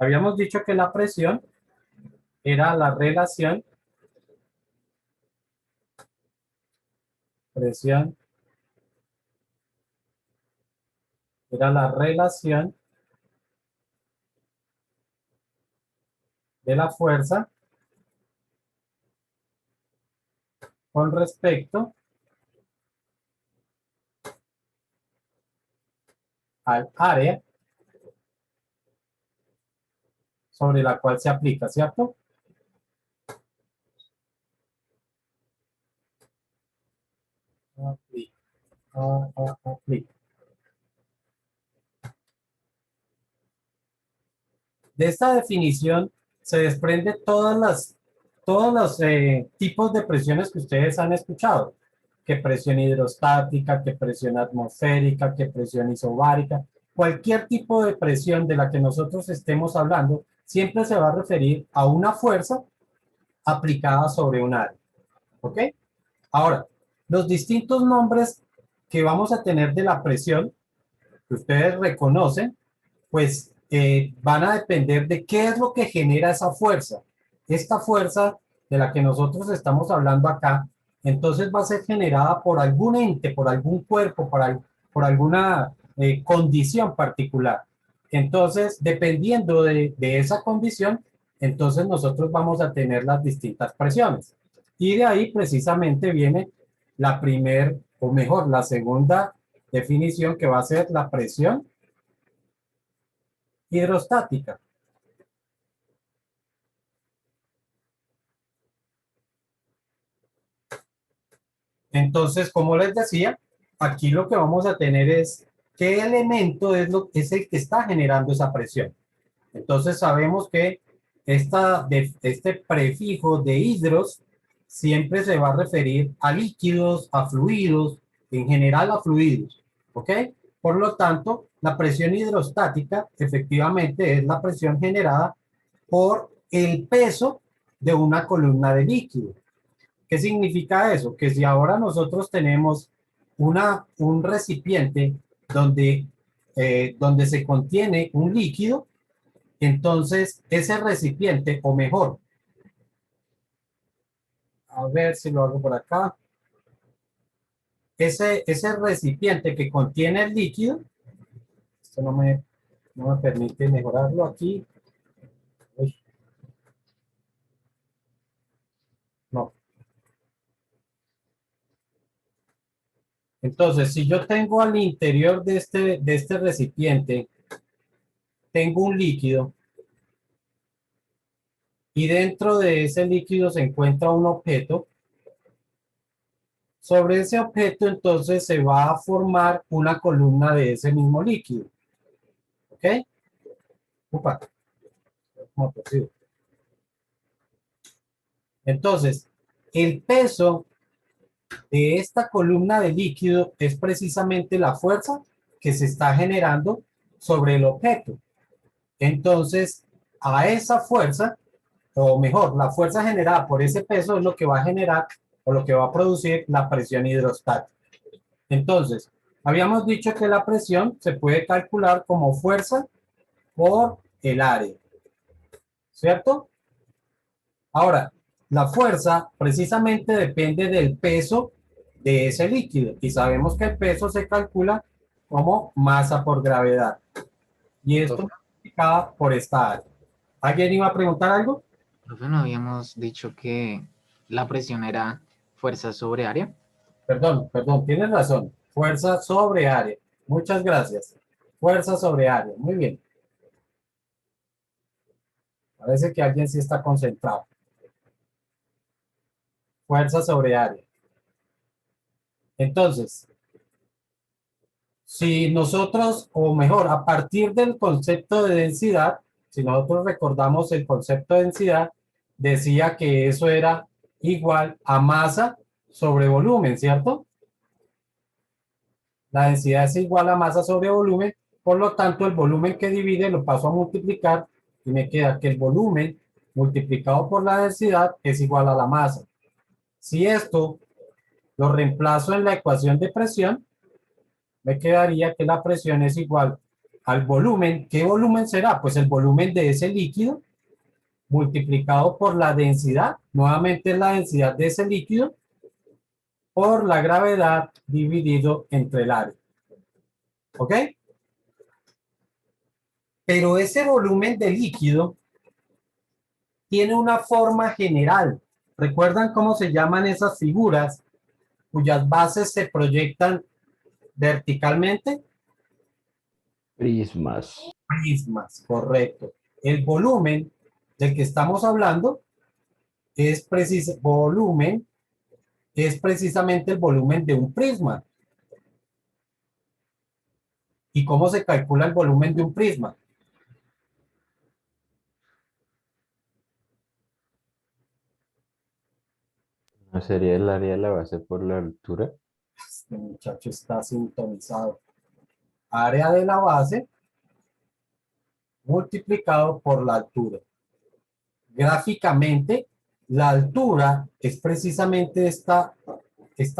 Habíamos dicho que la presión era la relación, presión era la relación de la fuerza con respecto al área sobre la cual se aplica, ¿cierto? Aplica, aplica. De esta definición se desprende todos los tipos de presiones que ustedes han escuchado, que presión hidrostática, que presión atmosférica, que presión isobárica. Cualquier tipo de presión de la que nosotros estemos hablando siempre se va a referir a una fuerza aplicada sobre un área. ¿Ok? Ahora, los distintos nombres que vamos a tener de la presión, que ustedes reconocen, pues van a depender de qué es lo que genera esa fuerza. Esta fuerza de la que nosotros estamos hablando acá, entonces va a ser generada por algún ente, por algún cuerpo, por alguna condición particular. Entonces, dependiendo de esa condición, entonces nosotros vamos a tener las distintas presiones. Y de ahí precisamente viene la primer, o mejor, la segunda definición, que va a ser la presión hidrostática. Entonces, como les decía, aquí lo que vamos a tener es qué elemento es el que está generando esa presión. Entonces sabemos que este prefijo de hidros siempre se va a referir a líquidos, a fluidos, en general a fluidos, ¿ok? Por lo tanto, la presión hidrostática efectivamente es la presión generada por el peso de una columna de líquido. ¿Qué significa eso? Que si ahora nosotros tenemos un recipiente donde se contiene un líquido, entonces ese recipiente, o mejor, a ver si lo hago por acá, ese recipiente que contiene el líquido, esto no me permite mejorarlo aquí. Uy, no. Entonces, si yo tengo al interior de este recipiente, tengo un líquido, y dentro de ese líquido se encuentra un objeto. Sobre ese objeto entonces se va a formar una columna de ese mismo líquido. ¿Ok? Upa, ¿cómo percibo? Entonces, el peso de esta columna de líquido es precisamente la fuerza que se está generando sobre el objeto. Entonces, a esa fuerza, o mejor, la fuerza generada por ese peso es lo que va a generar o lo que va a producir la presión hidrostática. Entonces, habíamos dicho que la presión se puede calcular como fuerza por el área, ¿cierto? Ahora, la fuerza precisamente depende del peso de ese líquido y sabemos que el peso se calcula como masa por gravedad. Y esto Profe, multiplicado por esta área. ¿Alguien iba a preguntar algo? profe, ¿no habíamos dicho que la presión era fuerza sobre área? Perdón, tienes razón. Fuerza sobre área. Muchas gracias. Fuerza sobre área. Muy bien. Parece que alguien sí está concentrado. Fuerza sobre área. Entonces, si nosotros, o mejor, a partir del concepto de densidad, si nosotros recordamos el concepto de densidad, decía que eso era igual a masa sobre volumen, ¿cierto? La densidad es igual a masa sobre volumen, por lo tanto el volumen que divide lo paso a multiplicar y me queda que el volumen multiplicado por la densidad es igual a la masa. Si esto lo reemplazo en la ecuación de presión, me quedaría que la presión es igual al volumen. ¿Qué volumen será? Pues el volumen de ese líquido multiplicado por la densidad, nuevamente la densidad de ese líquido, por la gravedad dividido entre el área. ¿Ok? Pero ese volumen de líquido tiene una forma general. ¿Recuerdan cómo se llaman esas figuras cuyas bases se proyectan verticalmente? Prismas. Prismas, correcto. El volumen del que estamos hablando es precisamente el volumen de un prisma. ¿Y cómo se calcula el volumen de un prisma? ¿No sería el área de la base por la altura? Este muchacho está sintonizado. Área de la base multiplicado por la altura. Gráficamente, la altura es precisamente esta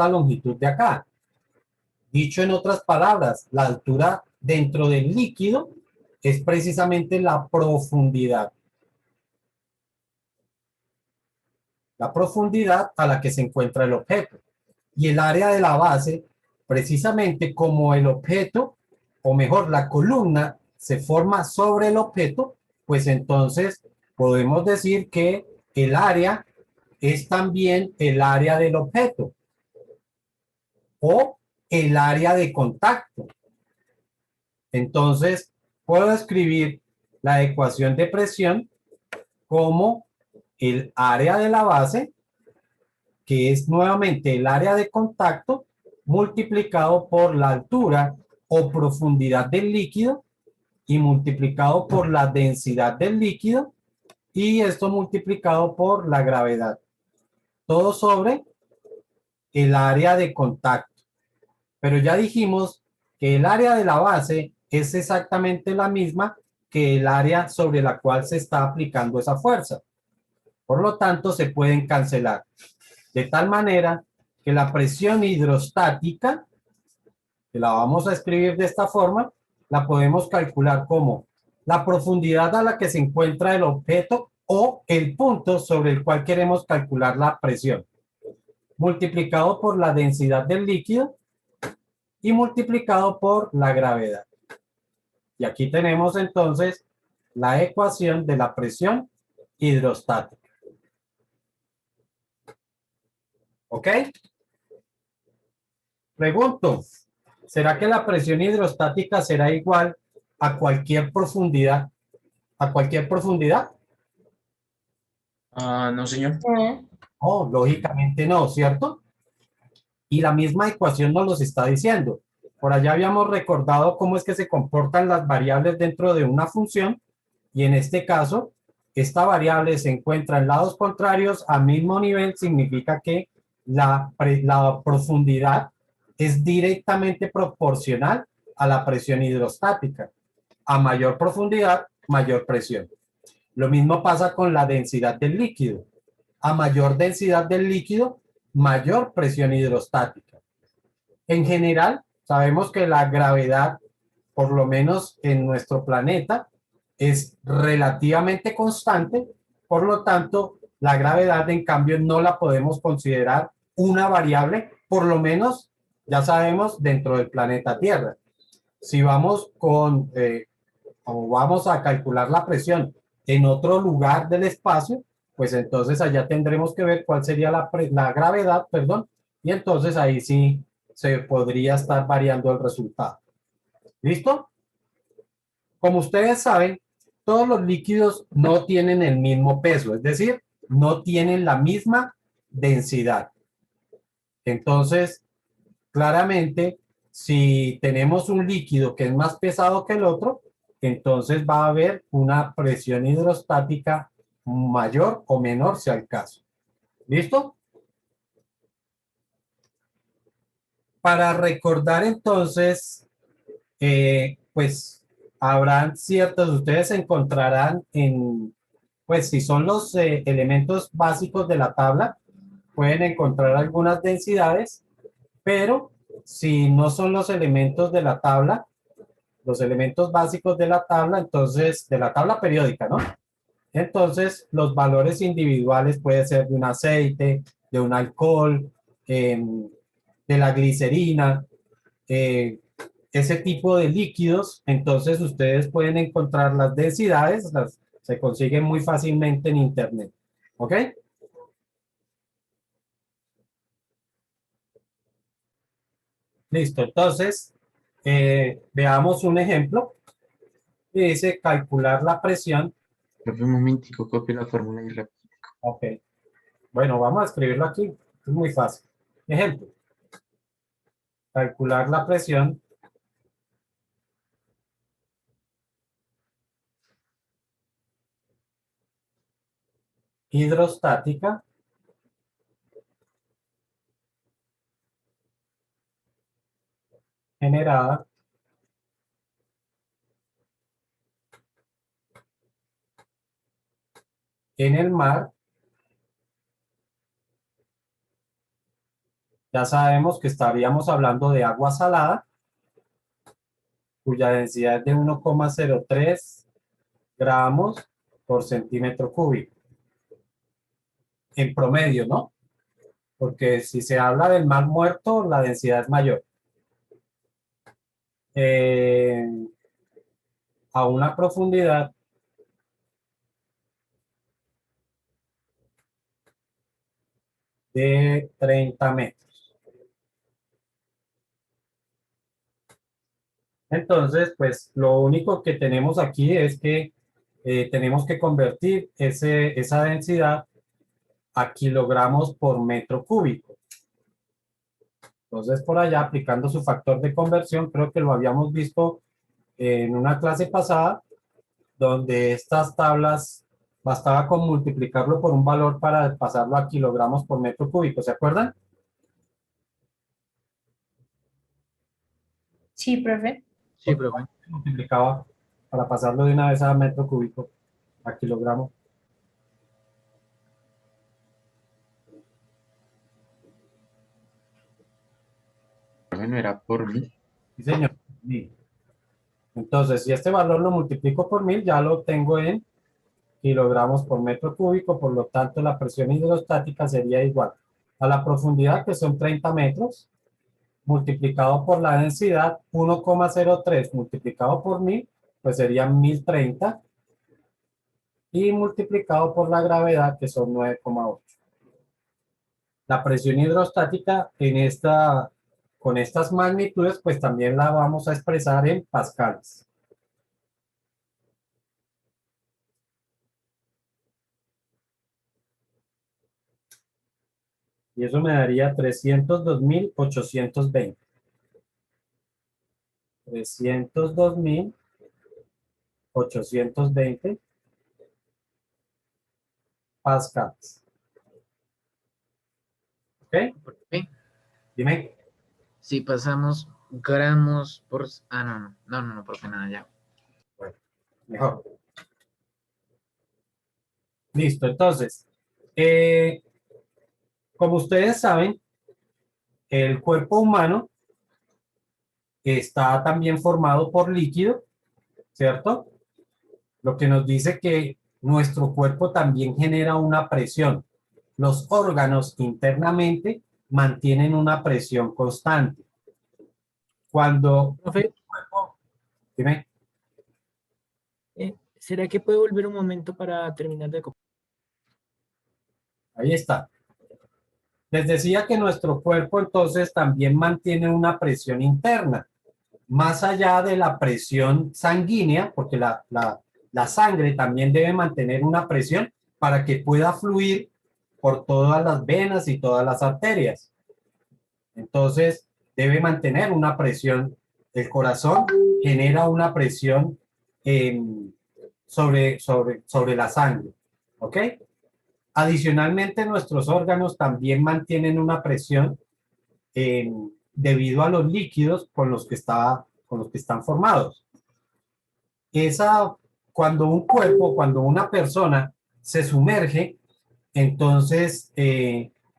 longitud de acá. Dicho en otras palabras, la altura dentro del líquido es precisamente la profundidad. La profundidad a la que se encuentra el objeto. Y el área de la base, precisamente como el objeto, o mejor, la columna se forma sobre el objeto, pues entonces podemos decir que el área es también el área del objeto o el área de contacto. Entonces, puedo escribir la ecuación de presión como el área de la base, que es nuevamente el área de contacto, multiplicado por la altura o profundidad del líquido y multiplicado por la densidad del líquido, y esto multiplicado por la gravedad. Todo sobre el área de contacto. Pero ya dijimos que el área de la base es exactamente la misma que el área sobre la cual se está aplicando esa fuerza. Por lo tanto, se pueden cancelar. De tal manera que la presión hidrostática, que la vamos a escribir de esta forma, la podemos calcular como la profundidad a la que se encuentra el objeto o el punto sobre el cual queremos calcular la presión, multiplicado por la densidad del líquido y multiplicado por la gravedad. Y aquí tenemos entonces la ecuación de la presión hidrostática. ¿Ok? Pregunto, ¿será que la presión hidrostática será igual a cualquier profundidad? ¿A cualquier profundidad? No, señor. Oh, lógicamente no, ¿cierto? Y la misma ecuación nos los está diciendo. Por allá habíamos recordado cómo es que se comportan las variables dentro de una función, y en este caso, esta variable se encuentra en lados contrarios a mismo nivel, significa que la profundidad es directamente proporcional a la presión hidrostática. A mayor profundidad, mayor presión. Lo mismo pasa con la densidad del líquido. A mayor densidad del líquido, mayor presión hidrostática. En general, sabemos que la gravedad, por lo menos en nuestro planeta, es relativamente constante, por lo tanto, la gravedad, en cambio, no la podemos considerar una variable, por lo menos, ya sabemos, dentro del planeta Tierra. Si vamos o vamos a calcular la presión en otro lugar del espacio, pues entonces allá tendremos que ver cuál sería la gravedad, perdón, y entonces ahí sí se podría estar variando el resultado. ¿Listo? Como ustedes saben, todos los líquidos no tienen el mismo peso, es decir, no tienen la misma densidad. Entonces, claramente, si tenemos un líquido que es más pesado que el otro, entonces va a haber una presión hidrostática mayor o menor, sea el caso. ¿Listo? Para recordar entonces, pues habrán ciertos, ustedes encontrarán pues si son los elementos básicos de la tabla, pueden encontrar algunas densidades, pero si no son los elementos de la tabla, los elementos básicos de la tabla, entonces, de la tabla periódica, ¿no? Entonces, los valores individuales puede ser de un aceite, de un alcohol, de la glicerina, eh, ese tipo de líquidos. Entonces, ustedes pueden encontrar las densidades, se consiguen muy fácilmente en Internet. ¿Ok? Listo. Entonces, veamos un ejemplo. Dice calcular la presión. Profe, un momentico, copio la fórmula y rápido. Ok. Bueno, vamos a escribirlo aquí. Es muy fácil. Ejemplo. Calcular la presión hidrostática generada en el mar. Ya sabemos que estaríamos hablando de agua salada, cuya densidad es de 1,03 gramos por centímetro cúbico. En promedio, ¿no? Porque si se habla del mar muerto, la densidad es mayor. A una profundidad de 30 metros. Entonces, pues lo único que tenemos aquí es que tenemos que convertir esa densidad a kilogramos por metro cúbico. Entonces, por allá, aplicando su factor de conversión, creo que lo habíamos visto en una clase pasada, donde estas tablas bastaba con multiplicarlo por un valor para pasarlo a kilogramos por metro cúbico, ¿se acuerdan? Sí, profe. Sí, profe. Multiplicaba para pasarlo de una vez a metro cúbico, a kilogramo. Profe, no era por mí. Sí, señor. Sí. Entonces, si este valor lo multiplico por 1000, ya lo tengo en kilogramos por metro cúbico, por lo tanto la presión hidrostática sería igual a la profundidad, que son 30 metros, multiplicado por la densidad, 1,03 multiplicado por 1000, pues sería 1030, y multiplicado por la gravedad, que son 9,8. La presión hidrostática con estas magnitudes, pues también la vamos a expresar en pascales. Y eso me daría 302.820. 302.820 pascales. ¿Ok? Profe, Dime. si pasamos gramos por... Ah, no, profe, nada, ya. Bueno, mejor. Listo, entonces, como ustedes saben, el cuerpo humano está también formado por líquido, ¿cierto? Lo que nos dice que nuestro cuerpo también genera una presión. Los órganos internamente mantienen una presión constante. Cuando... Profe, Dime. ¿Será que puede volver un momento para terminar de copiar? Ahí está. Les decía que nuestro cuerpo entonces también mantiene una presión interna, más allá de la presión sanguínea, porque la sangre también debe mantener una presión para que pueda fluir por todas las venas y todas las arterias. Entonces, debe mantener una presión. El corazón genera una presión sobre la sangre. ¿Ok? Adicionalmente, nuestros órganos también mantienen una presión debido a los líquidos con los que están formados. Cuando cuando una persona se sumerge, entonces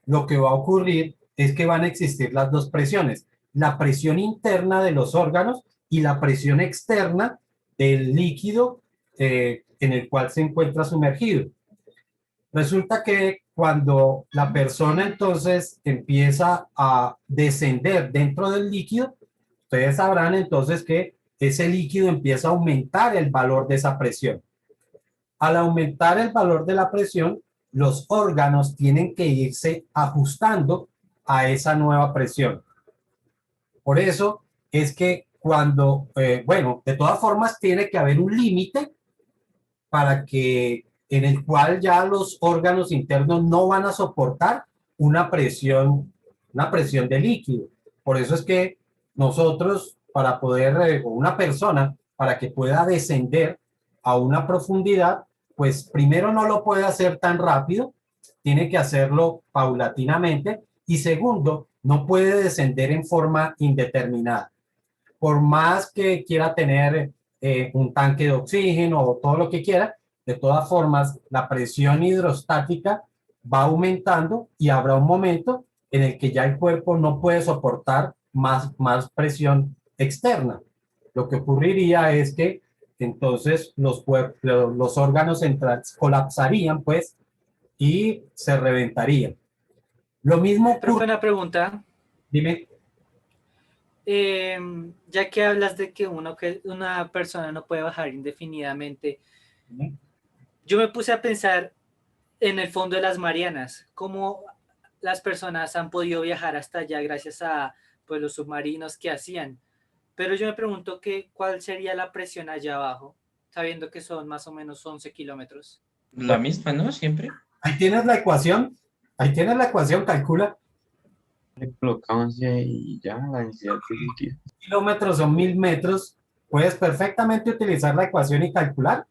lo que va a ocurrir es que van a existir las dos presiones, la presión interna de los órganos y la presión externa del líquido en el cual se encuentra sumergido. Resulta que cuando la persona entonces empieza a descender dentro del líquido, ustedes sabrán entonces que ese líquido empieza a aumentar el valor de esa presión. Al aumentar el valor de la presión, los órganos tienen que irse ajustando a esa nueva presión. Por eso es que cuando, bueno, de todas formas tiene que haber un límite para que en el cual ya los órganos internos no van a soportar una presión de líquido. Por eso es que nosotros, para poder, o una persona, para que pueda descender a una profundidad, pues primero no lo puede hacer tan rápido, tiene que hacerlo paulatinamente, y segundo, no puede descender en forma indeterminada. Por más que quiera tener un tanque de oxígeno o todo lo que quiera, de todas formas, la presión hidrostática va aumentando y habrá un momento en el que ya el cuerpo no puede soportar más presión externa. Lo que ocurriría es que entonces los órganos centrales colapsarían, pues, y se reventarían. Lo mismo Profe, ocurre. una pregunta. Dime. Ya que hablas de que una persona no puede bajar indefinidamente, yo me puse a pensar en el fondo de las Marianas, cómo las personas han podido viajar hasta allá gracias a pues, los submarinos que hacían. Pero yo me pregunto cuál sería la presión allá abajo, sabiendo que son más o menos 11 kilómetros. La misma, ¿no? Siempre. Ahí tienes la ecuación. Ahí tienes la ecuación, calcula. Le colocamos y ya la densidad de líquido. Kilómetros son 1000 metros. Puedes perfectamente utilizar la ecuación y calcular.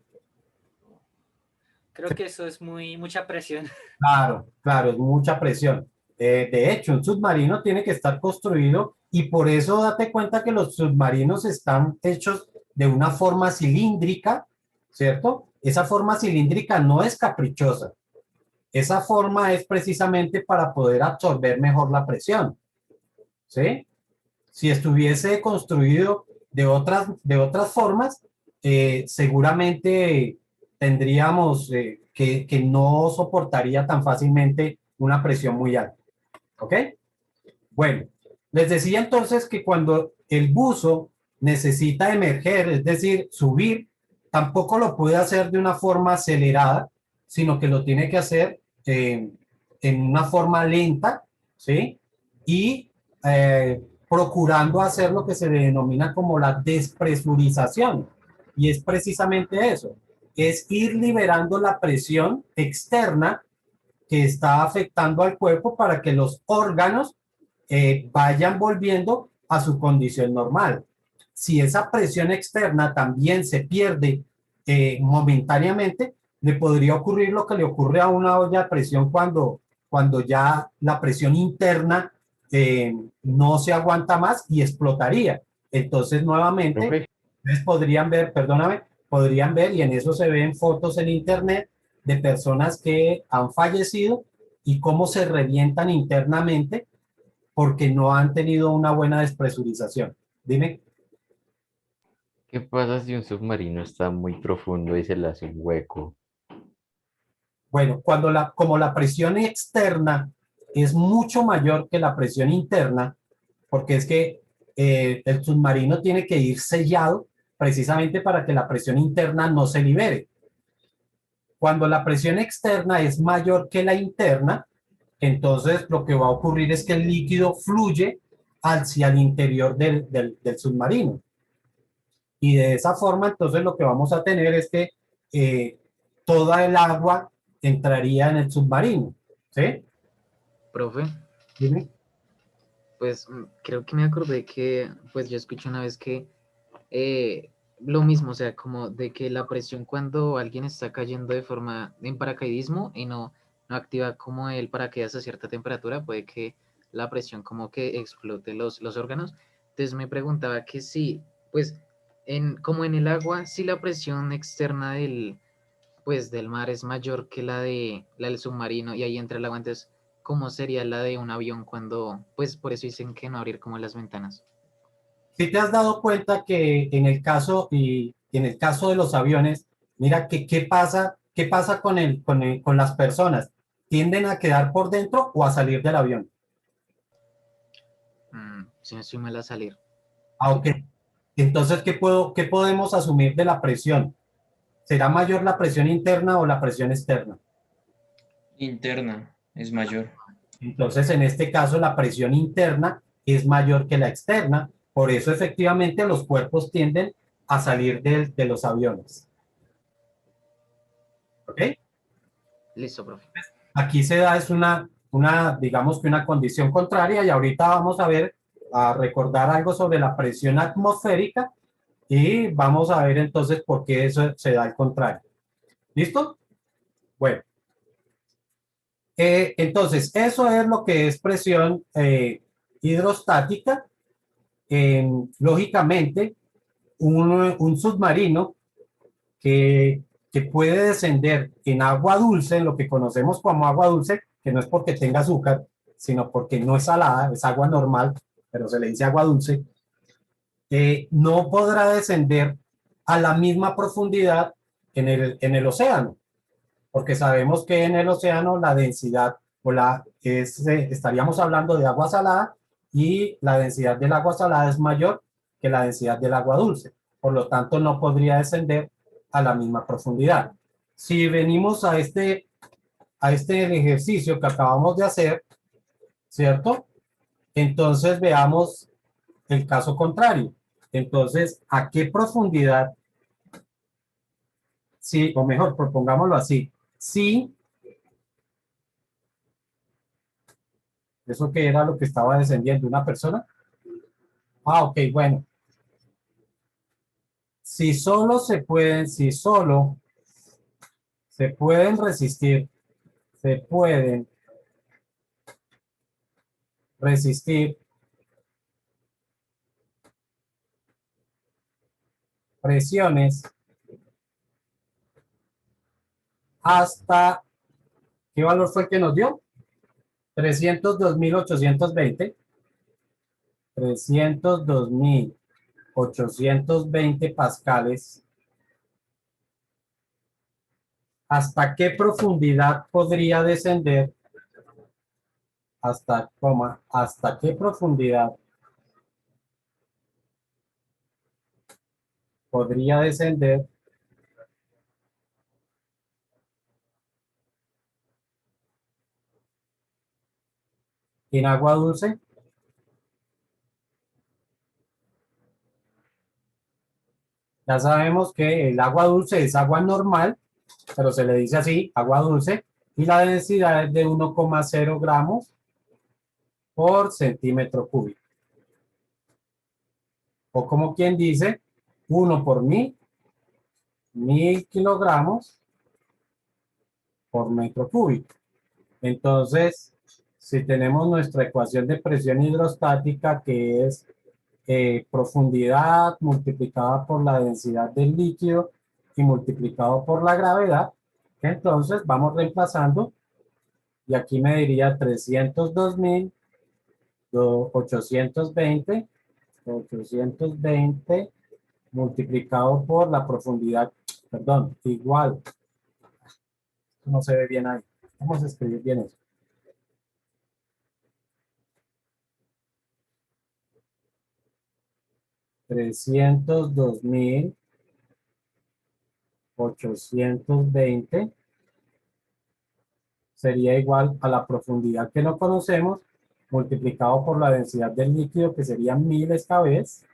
Creo que eso es mucha presión. Claro, claro, es mucha presión. De hecho, un submarino tiene que estar construido y por eso date cuenta que los submarinos están hechos de una forma cilíndrica, ¿cierto? Esa forma cilíndrica no es caprichosa. Esa forma es precisamente para poder absorber mejor la presión, ¿sí? Si estuviese construido de otras formas, seguramente tendríamos que no soportaría tan fácilmente una presión muy alta. ¿Ok? Bueno, les decía entonces que cuando el buzo necesita emerger, es decir, subir, tampoco lo puede hacer de una forma acelerada, sino que lo tiene que hacer en una forma lenta, ¿sí? Y procurando hacer lo que se denomina como la despresurización. Y es precisamente eso, es ir liberando la presión externa que está afectando al cuerpo para que los órganos vayan volviendo a su condición normal. Si esa presión externa también se pierde momentáneamente, le podría ocurrir lo que le ocurre a una olla de presión cuando ya la presión interna no se aguanta más y explotaría. Entonces, nuevamente, Profe, ustedes podrían ver, perdóname, podrían ver, y en eso se ven fotos en internet de personas que han fallecido y cómo se revientan internamente porque no han tenido una buena despresurización. Dime. ¿qué pasa si un submarino está muy profundo y se le hace un hueco? Bueno, como la presión externa es mucho mayor que la presión interna, porque es que el submarino tiene que ir sellado precisamente para que la presión interna no se libere. Cuando la presión externa es mayor que la interna, entonces lo que va a ocurrir es que el líquido fluye hacia el interior del submarino. Y de esa forma, entonces lo que vamos a tener es que toda el agua entraría en el submarino. ¿Sí? Profe, Dime. pues creo que me acordé que, pues yo escuché una vez que lo mismo, o sea, como de que la presión cuando alguien está cayendo de forma en paracaidismo y no activa como el paracaídas a cierta temperatura, puede que la presión como que explote los órganos. Entonces me preguntaba que si, pues, como en el agua, si la presión externa pues, del mar es mayor que la del submarino y ahí entra el agua, entonces, ¿cómo sería la de un avión cuando, pues, por eso dicen que no abrir como las ventanas? Si te has dado cuenta que en el caso y en el caso de los aviones, mira que qué pasa con las personas, tienden a quedar por dentro o a salir del avión. Si no estoy mal a salir. Ah, ok. Entonces, qué podemos asumir de la presión? ¿Será mayor la presión interna o la presión externa? Interna es mayor. Entonces, en este caso, la presión interna es mayor que la externa. Por eso, efectivamente, los cuerpos tienden a salir de los aviones. ¿Ok? Listo, profe. Aquí se da es digamos que una condición contraria y ahorita vamos a ver, a recordar algo sobre la presión atmosférica y vamos a ver entonces por qué eso se da al contrario. ¿Listo? Bueno, entonces eso es lo que es presión hidrostática. Lógicamente, un submarino que, que puede descender en agua dulce, en lo que conocemos como agua dulce, que no es porque tenga azúcar, sino porque no es salada, es agua normal, pero se le dice agua dulce, no podrá descender a la misma profundidad en el océano, porque sabemos que en el océano la densidad estaríamos hablando de agua salada y la densidad del agua salada es mayor que la densidad del agua dulce. Por lo tanto, no podría descender a la misma profundidad. Si venimos a este ejercicio que acabamos de hacer, ¿cierto? Entonces veamos el caso contrario. Entonces, ¿a qué profundidad? Sí, o mejor, propongámoslo así. Si eso que era lo que estaba descendiendo, una persona. Ah, ok, bueno. Si solo se pueden resistir, se pueden resistir presiones hasta, ¿qué valor fue el que nos dio? 302.820. 302.820 pascales. ¿Hasta qué profundidad podría descender? ¿Hasta qué profundidad podría descender en agua dulce? Ya sabemos que el agua dulce es agua normal, pero se le dice así, agua dulce, y la densidad es de 1,0 gramos por centímetro cúbico. O como quien dice, 1 por 1.000 kilogramos por metro cúbico. Entonces, si tenemos nuestra ecuación de presión hidrostática, que es profundidad multiplicada por la densidad del líquido y multiplicado por la gravedad, entonces vamos reemplazando y aquí me diría 302.820 multiplicado por la profundidad, perdón, igual, no se ve bien ahí. Vamos a escribir bien eso. 302.820 sería igual a la profundidad que no conocemos multiplicado por la densidad del líquido, que sería 1.000 esta vez,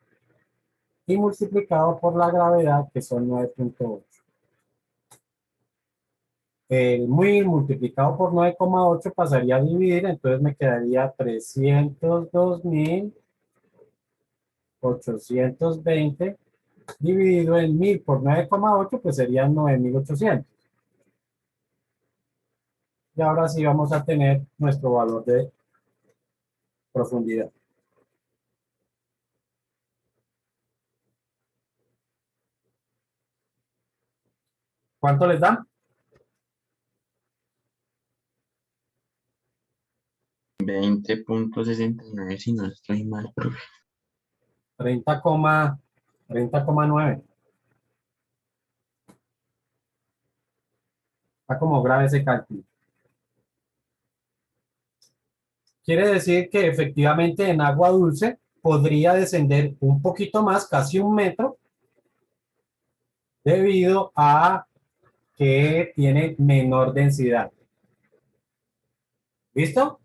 y multiplicado por la gravedad, que son 9,8. El 1.000 multiplicado por 9,8 pasaría a dividir, entonces me quedaría 302.820 dividido en 1.000 por 9,8, pues serían 9.800. Y ahora sí vamos a tener nuestro valor de profundidad. ¿Cuánto les da? 20,69 si no estoy mal, profe. 30,9. Está como grave ese cálculo. Quiere decir que efectivamente en agua dulce podría descender un poquito más, casi 1 metro, debido a que tiene menor densidad. ¿Listo?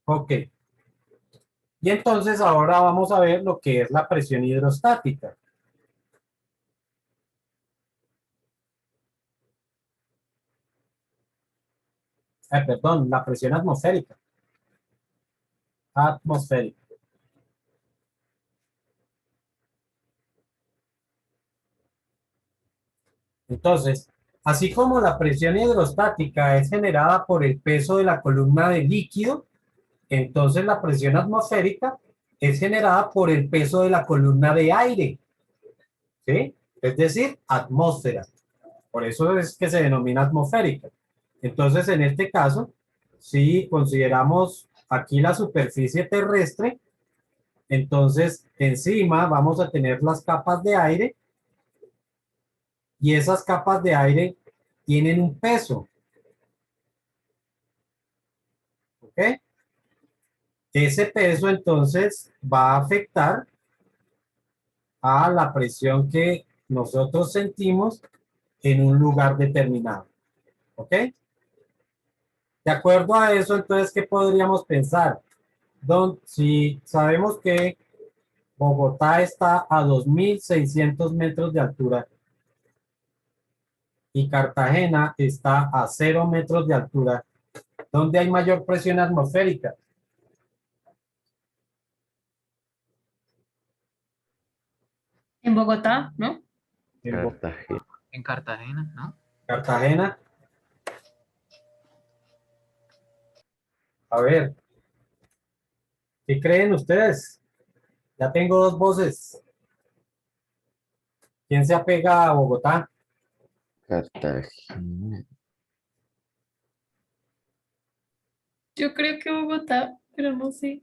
Ok. Y entonces ahora vamos a ver lo que es la presión hidrostática. Perdón, la presión atmosférica. Atmosférica. Entonces, así como la presión hidrostática es generada por el peso de la columna de líquido, entonces la presión atmosférica es generada por el peso de la columna de aire, ¿sí? Es decir, atmósfera. Por eso es que se denomina atmosférica. Entonces, en este caso, si consideramos aquí la superficie terrestre, entonces encima vamos a tener las capas de aire y esas capas de aire tienen un peso. ¿Ok? Ese peso entonces va a afectar a la presión que nosotros sentimos en un lugar determinado. ¿Ok? De acuerdo a eso, entonces, ¿qué podríamos pensar? Si sabemos que Bogotá está a 2.600 metros de altura y Cartagena está a 0 metros de altura, ¿dónde hay mayor presión atmosférica? En Bogotá, ¿no? En Cartagena. En Cartagena, ¿no? Cartagena. A ver, ¿qué creen ustedes? Ya tengo dos voces. ¿Quién se apega a Bogotá? Cartagena. Yo creo que Bogotá, pero no sé.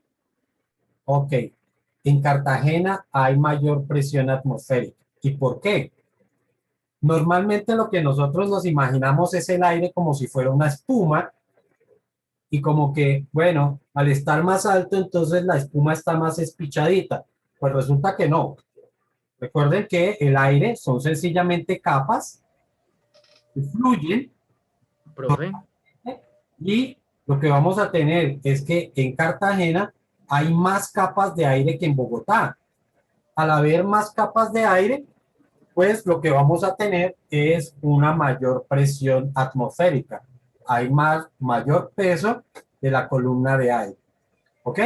Ok, en Cartagena hay mayor presión atmosférica. ¿Y por qué? Normalmente lo que nosotros nos imaginamos es el aire como si fuera una espuma y como que, bueno, al estar más alto, entonces la espuma está más espichadita. Pues resulta que no. Recuerden que el aire son sencillamente capas que fluyen Profe, y lo que vamos a tener es que en Cartagena hay más capas de aire que en Bogotá. Al haber más capas de aire, pues lo que vamos a tener es una mayor presión atmosférica. Hay mayor peso de la columna de aire. ¿Ok?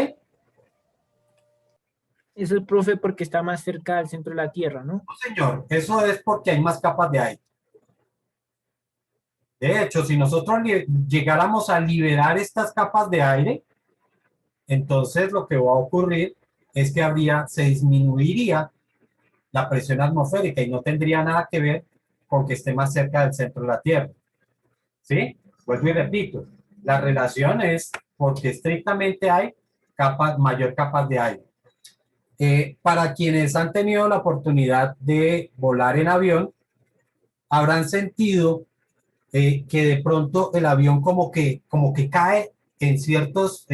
Eso es, profe, porque está más cerca del centro de la Tierra, ¿no? No, señor, eso es porque hay más capas de aire. De hecho, si nosotros llegáramos a liberar estas capas de aire, entonces lo que va a ocurrir es que se disminuiría la presión atmosférica y no tendría nada que ver con que esté más cerca del centro de la Tierra. ¿Sí? Vuelvo y repito, la relación es porque estrictamente hay mayor capas de aire. Para quienes han tenido la oportunidad de volar en avión, habrán sentido que de pronto el avión como que cae en ciertos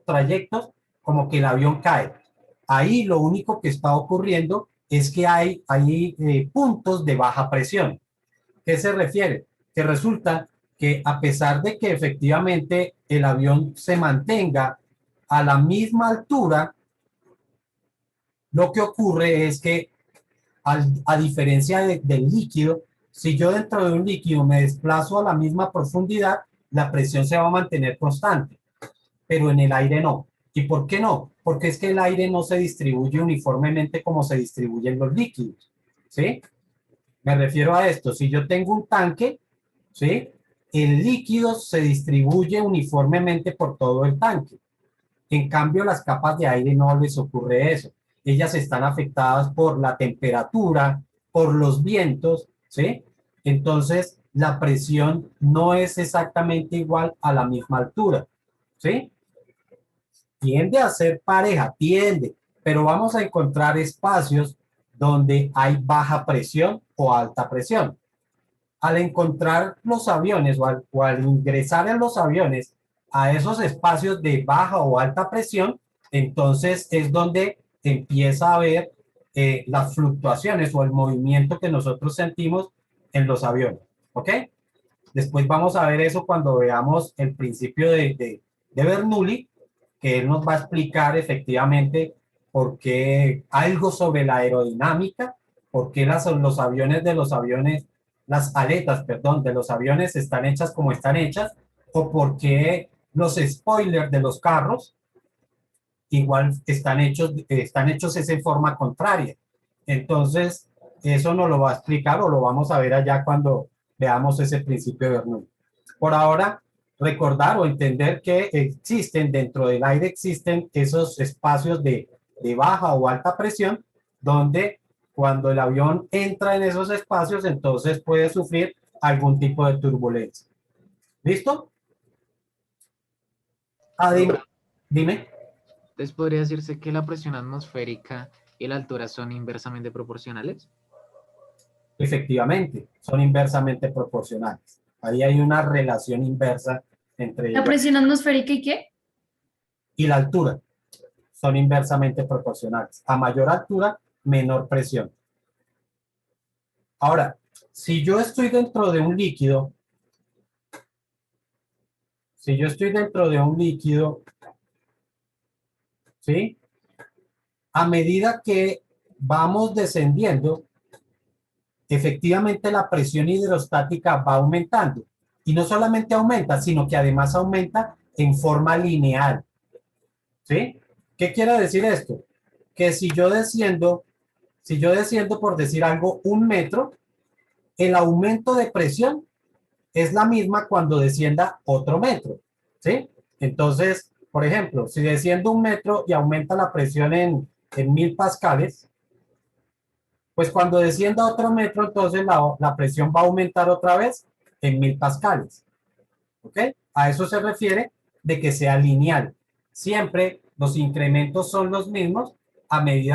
trayectos, como que el avión cae. Ahí lo único que está ocurriendo es que hay puntos de baja presión. ¿Qué se refiere? Que resulta que a pesar de que efectivamente el avión se mantenga a la misma altura, lo que ocurre es que a diferencia del líquido, si yo dentro de un líquido me desplazo a la misma profundidad, la presión se va a mantener constante, pero en el aire no. ¿Y por qué no? Porque es que el aire no se distribuye uniformemente como se distribuyen los líquidos, ¿sí? Me refiero a esto, si yo tengo un tanque, ¿sí? El líquido se distribuye uniformemente por todo el tanque. En cambio, las capas de aire no les ocurre eso. Ellas están afectadas por la temperatura, por los vientos, ¿sí? Entonces, la presión no es exactamente igual a la misma altura, ¿sí? tiende a ser pareja, tiende, pero vamos a encontrar espacios donde hay baja presión o alta presión. Al encontrar los aviones o al ingresar en los aviones a esos espacios de baja o alta presión, entonces es donde empieza a haber las fluctuaciones o el movimiento que nosotros sentimos en los aviones, ¿ok? Después vamos a ver eso cuando veamos el principio de Bernoulli, que él nos va a explicar efectivamente por qué algo sobre la aerodinámica, por qué las aletas, perdón, de los aviones están hechas como están hechas, o por qué los spoilers de los carros igual están hechos es en forma contraria. Entonces, eso nos lo va a explicar o lo vamos a ver allá cuando veamos ese principio de Bernoulli. Por ahora, recordar o entender que existen, dentro del aire existen esos espacios de baja o alta presión, donde cuando el avión entra en esos espacios, entonces puede sufrir algún tipo de turbulencia. ¿Listo? Dime. Entonces, ¿podría decirse que la presión atmosférica y la altura son inversamente proporcionales? Efectivamente, son inversamente proporcionales. Ahí hay una relación inversa entre ¿La ellas. presión atmosférica y qué? Y la altura son inversamente proporcionales. A mayor altura, menor presión. Ahora, si yo estoy dentro de un líquido, ¿sí? A medida que vamos descendiendo, efectivamente la presión hidrostática va aumentando. Y no solamente aumenta, sino que además aumenta en forma lineal. ¿Sí? ¿Qué quiere decir esto? Que si yo desciendo por decir algo, 1 metro, el aumento de presión es la misma cuando descienda otro metro. ¿Sí? Entonces, por ejemplo, si desciendo 1 metro y aumenta la presión en 1000 pascales, pues cuando descienda otro metro, entonces la presión va a aumentar otra vez en 1000 pascales. ¿Ok? A eso se refiere de que sea lineal. Siempre los incrementos son los mismos a medida